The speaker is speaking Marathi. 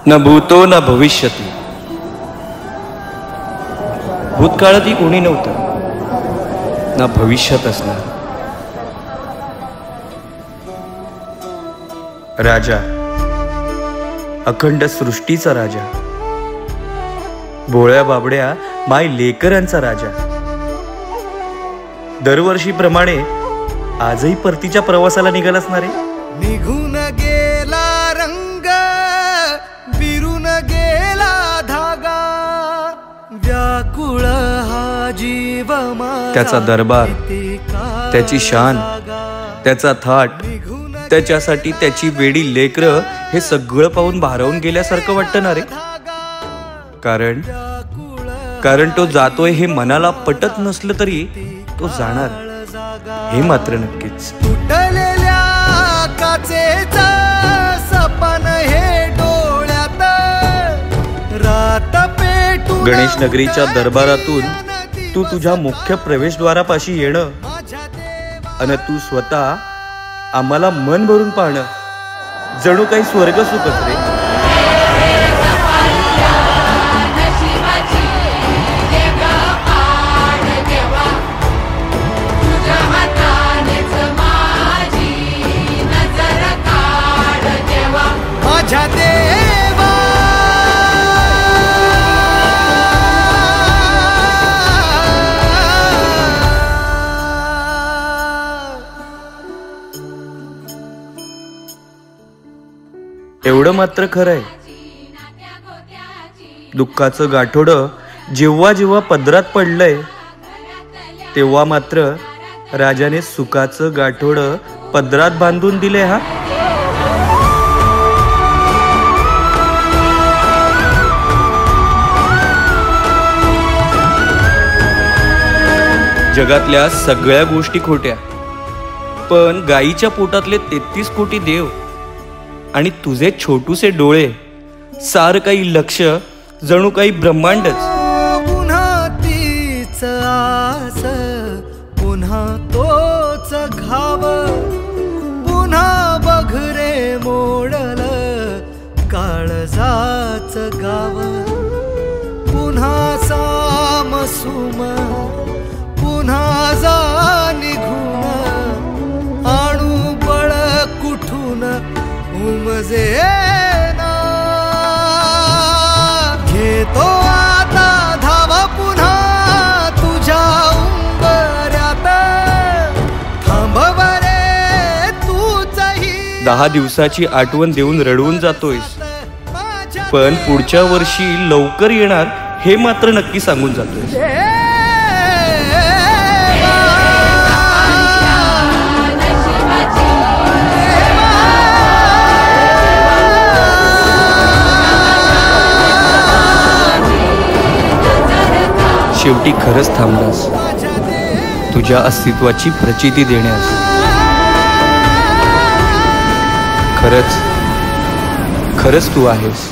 न भूतो न भविष्यती. भूतकाळातही कोणी नव्हतं, ना भविष्यात असणार. राजा, अखंड सृष्टीचा राजा, भोळ्या बाबड्या माय लेकरांचा राजा. दरवर्षीप्रमाणे आजही परतीच्या प्रवासाला निघाल असणार आहे. निघून गेला रंग, बिरून गेला धागा, व्याकुळ हा जीव त्याचा दरबार, त्याची शान, त्याचा थाट, त्याच्यासाठी त्याची वेडी लेकरं हे सगळं पाहून भारावून गेल्यासारखं वाटतं ना रे. कारण तो जातोय हे मनाला पटत नसलं तरी तो जाणार हे मात्र नक्कीच. तुटलेल्या काचेचा सपन हे डोळ्यात, रात पेटून गणेश नगरीच्या दरबारातून तू तुझ्या मुख्य प्रवेशद्वारापाशी येणं आणि तू स्वतः आम्हाला मन भरून पाहणं जणू काही स्वर्ग सुखच रे. एवढं मात्र खरंय, दुःखाचं गाठोडं जेव्हा जेव्हा पदरात पडलंय तेव्हा मात्र राजाने सुखाचं गाठोडं पदरात बांधून दिले. हा जगातल्या सगळ्या गोष्टी खोट्या, पण गाईच्या पोटातले 33 कोटी देव आणि तुझे छोटूसे डोळे, सार काही लक्ष जणू काही ब्रह्मांडच. पुन्हा तीच आस, पुन्हा तोच घाव, पुन्हा बघरे मोडल काळजाच गाव, पुन्हा सामसुम, पुन्हा जा निघून, आणू बळ कुठून उमजे ना. घेतो आता धावा पुन्हा तुझ्या उंबऱ्यात, थांबव रे तूचही. 10 दिवसाची आठवण देऊन रडवून जातोयस, पण पुढच्या वर्षी लवकर येणार हे मात्र नक्की सांगून जातोयस. शेवटी खरंच थांबलास तुझ्या अस्तित्वाची प्रचिती देण्यास. खरंच तू आहेस.